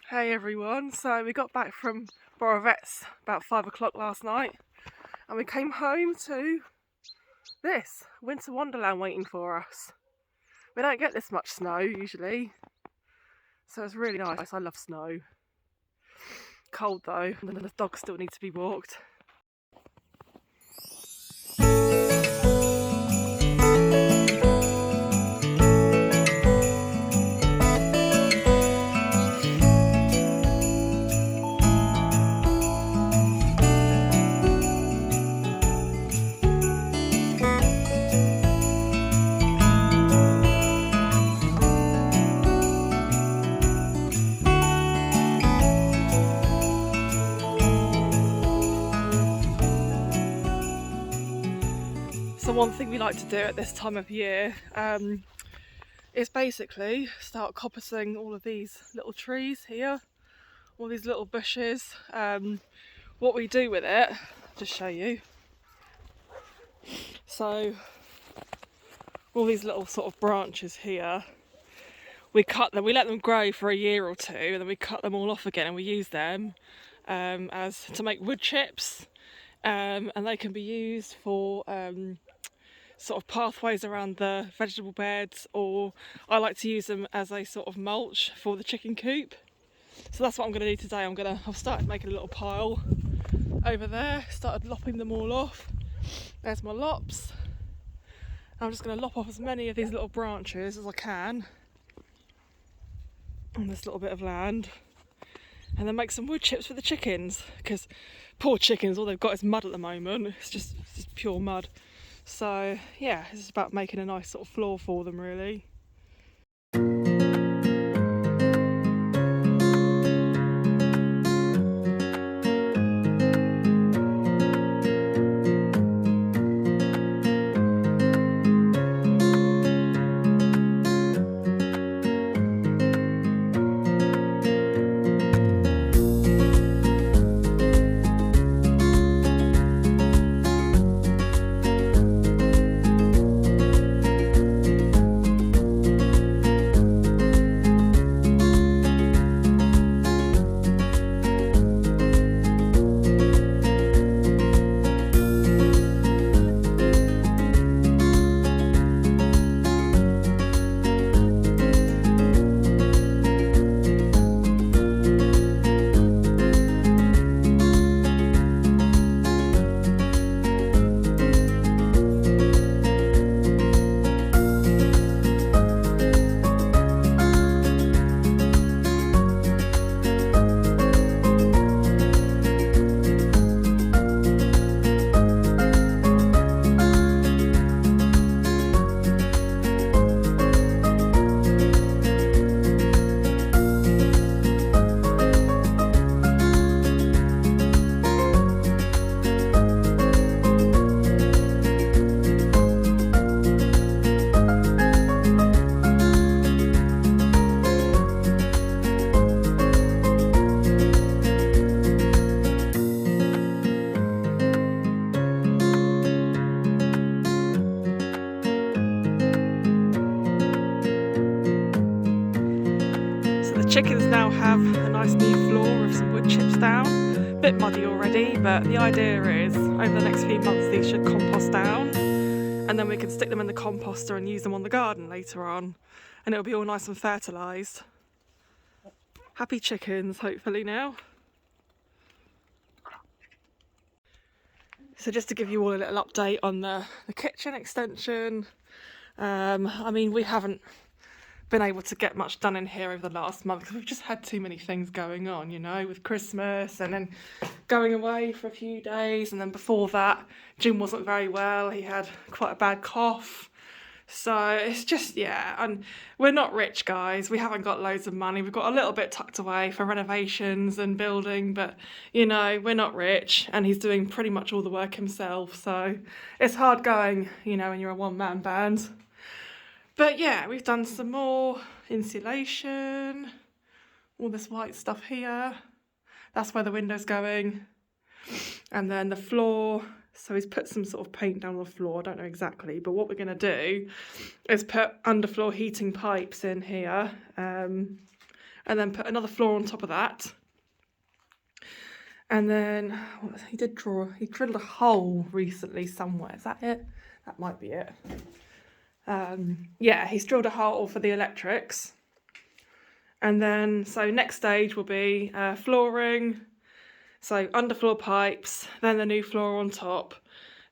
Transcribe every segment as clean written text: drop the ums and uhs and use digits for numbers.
Hey everyone, so we got back from Vets about 5 o'clock last night and we came home to this winter wonderland waiting for us. We don't get this much snow usually, so it's really nice. I love snow. Cold though, and the dogs still need to be walked. So one thing we like to do at this time of year is basically start composting all of these little trees here, all these little bushes. What we do with it, I'll just show you. So all these little sort of branches here, we cut them, we let them grow for a year or two, and then we cut them all off again and we use them as to make wood chips, and they can be used for sort of pathways around the vegetable beds, or I like to use them as a sort of mulch for the chicken coop. So that's what I'm going to do today. I've started making a little pile over there, started lopping them all off. There's my lops. I'm just going to lop off as many of these little branches as I can on this little bit of land, and then make some wood chips for the chickens, because poor chickens, all they've got is mud at the moment. It's just pure mud. So yeah, it's just about making a nice sort of floor for them really. Chickens now have a nice new floor with some wood chips down. A bit muddy already, but the idea is over the next few months these should compost down, and then we can stick them in the composter and use them on the garden later on, and it'll be all nice and fertilised. Happy chickens, hopefully now. So just to give you all a little update on the kitchen extension. I mean, we haven't been able to get much done in here over the last month because we've just had too many things going on, you know, with Christmas and then going away for a few days, and then before that Jim wasn't very well, he had quite a bad cough. So it's just, yeah, and we're not rich, guys. We haven't got loads of money. We've got a little bit tucked away for renovations and building, but you know, we're not rich, and he's doing pretty much all the work himself, so it's hard going, you know, when you're a one-man band. But yeah, we've done some more insulation, all this white stuff here. That's where the window's going. And then the floor, so he's put some sort of paint down the floor, I don't know exactly, but what we're going to do is put underfloor heating pipes in here, and and then put another floor on top of that. And then he drilled a hole recently somewhere. Is that it? That might be it. Yeah, he's drilled a hole for the electrics. And then, so next stage will be flooring, so underfloor pipes, then the new floor on top,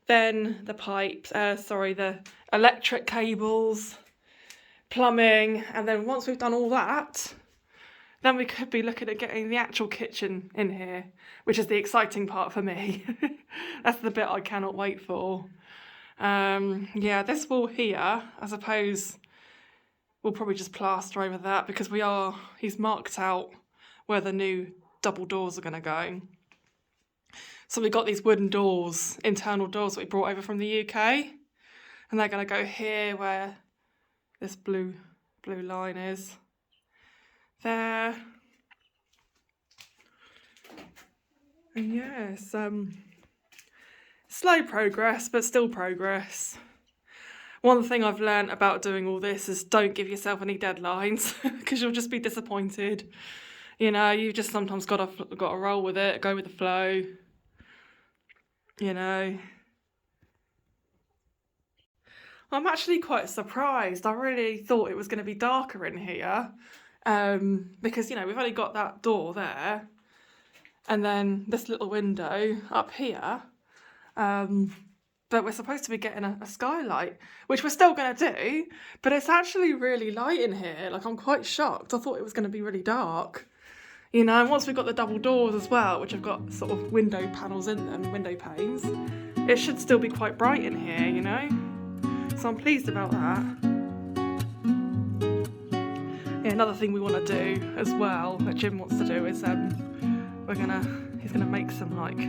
then the pipes, the electric cables, plumbing, and then once we've done all that, then we could be looking at getting the actual kitchen in here, which is the exciting part for me. That's the bit I cannot wait for. Yeah, this wall here, I suppose we'll probably just plaster over that because he's marked out where the new double doors are going to go. So we got these wooden doors, internal doors that we brought over from the UK, and they're going to go here where this blue line is. There. And yes, slow progress, but still progress. One thing I've learnt about doing all this is don't give yourself any deadlines because you'll just be disappointed. You know, you've just sometimes got to roll with it, go with the flow. You know. I'm actually quite surprised. I really thought it was going to be darker in here because, you know, we've only got that door there and then this little window up here. But we're supposed to be getting a skylight, which we're still going to do, but it's actually really light in here. Like, I'm quite shocked. I thought it was going to be really dark. You know, and once we've got the double doors as well, which have got sort of window panels in them, window panes, it should still be quite bright in here, you know? So I'm pleased about that. Yeah, another thing we want to do as well, that Jim wants to do, is he's gonna make some like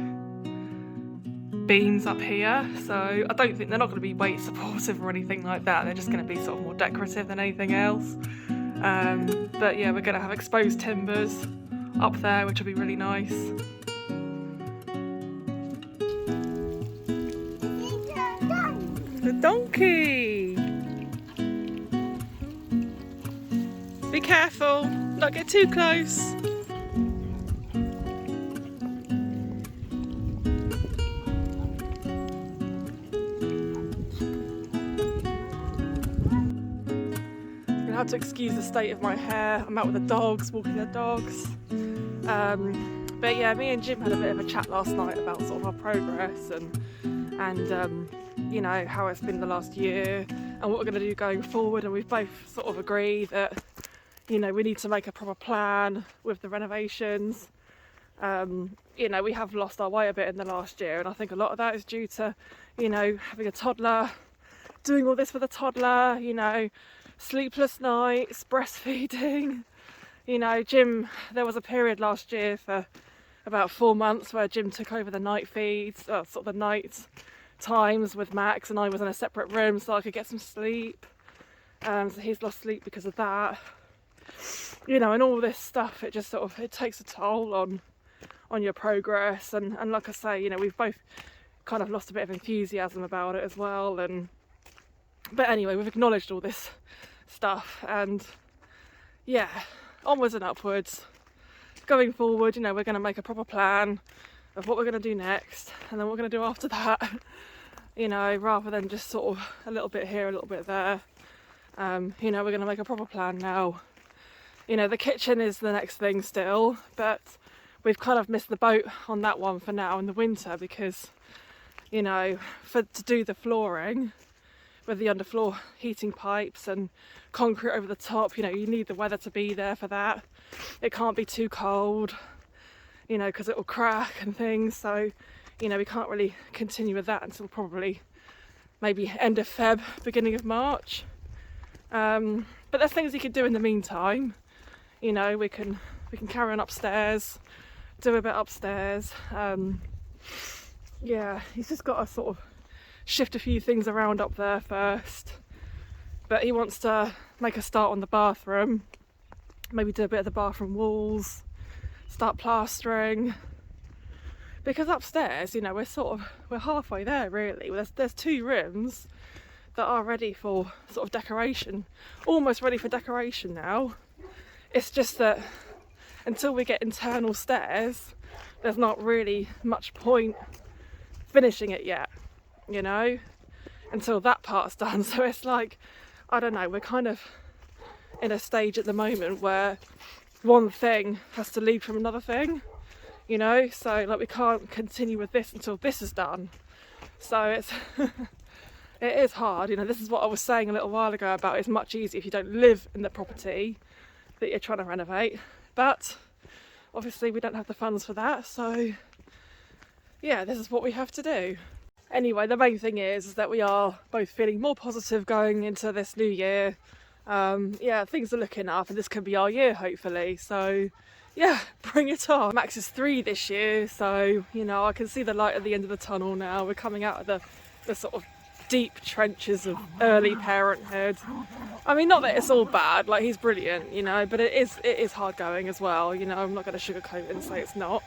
beams up here. So I don't think they're not going to be weight supportive or anything like that. They're just going to be sort of more decorative than anything else. But yeah, we're going to have exposed timbers up there, which will be really nice. The donkey! Be careful, not get too close. I had to excuse the state of my hair. I'm out with the dogs, walking the dogs. But yeah, me and Jim had a bit of a chat last night about sort of our progress and you know, how it's been the last year and what we're going to do going forward. And we've both sort of agreed that, you know, we need to make a proper plan with the renovations. You know, we have lost our way a bit in the last year, and I think a lot of that is due to, you know, having a toddler, doing all this with a toddler, you know, sleepless nights, breastfeeding. You know, Jim, there was a period last year for about 4 months where Jim took over the night feeds, sort of the night times with Max, and I was in a separate room so I could get some sleep. So he's lost sleep because of that. You know, and all this stuff, it just sort of, it takes a toll on your progress. And like I say, you know, we've both kind of lost a bit of enthusiasm about it as well. But anyway, we've acknowledged all this stuff, and yeah, onwards and upwards. Going forward, you know, we're going to make a proper plan of what we're going to do next, and then what we're going to do after that. You know, rather than just sort of a little bit here, a little bit there. You know, we're going to make a proper plan now. You know, the kitchen is the next thing still, but we've kind of missed the boat on that one for now in the winter because, you know, to do the flooring with the underfloor heating pipes and concrete over the top, you know, you need the weather to be there for that. It can't be too cold, you know, because it will crack and things. So, you know, we can't really continue with that until probably maybe end of Feb, beginning of March. But there's things you could do in the meantime. You know, we can carry on upstairs, do a bit upstairs. Yeah, he's just got to sort of shift a few things around up there first, but he wants to make a start on the bathroom, maybe do a bit of the bathroom walls, start plastering, because upstairs, you know, we're halfway there really. There's 2 rooms that are ready for sort of decoration, almost ready for decoration now. it's just that until we get internal stairs, there's not really much point finishing it yet, you know, until that part's done. So it's like, I don't know, we're kind of in a stage at the moment where one thing has to lead from another thing, you know, so like we can't continue with this until this is done. So it's it is hard, you know. This is what I was saying a little while ago about it's much easier if you don't live in the property that you're trying to renovate, but obviously we don't have the funds for that, so yeah, this is what we have to do. Anyway, the main thing is that we are both feeling more positive going into this new year. Yeah, things are looking up and this could be our year hopefully, so yeah, bring it on. Max is 3 this year, so you know, I can see the light at the end of the tunnel now. We're coming out of the sort of deep trenches of early parenthood. I mean, not that it's all bad, like he's brilliant, you know, but it is hard going as well, you know. I'm not going to sugarcoat it and say it's not.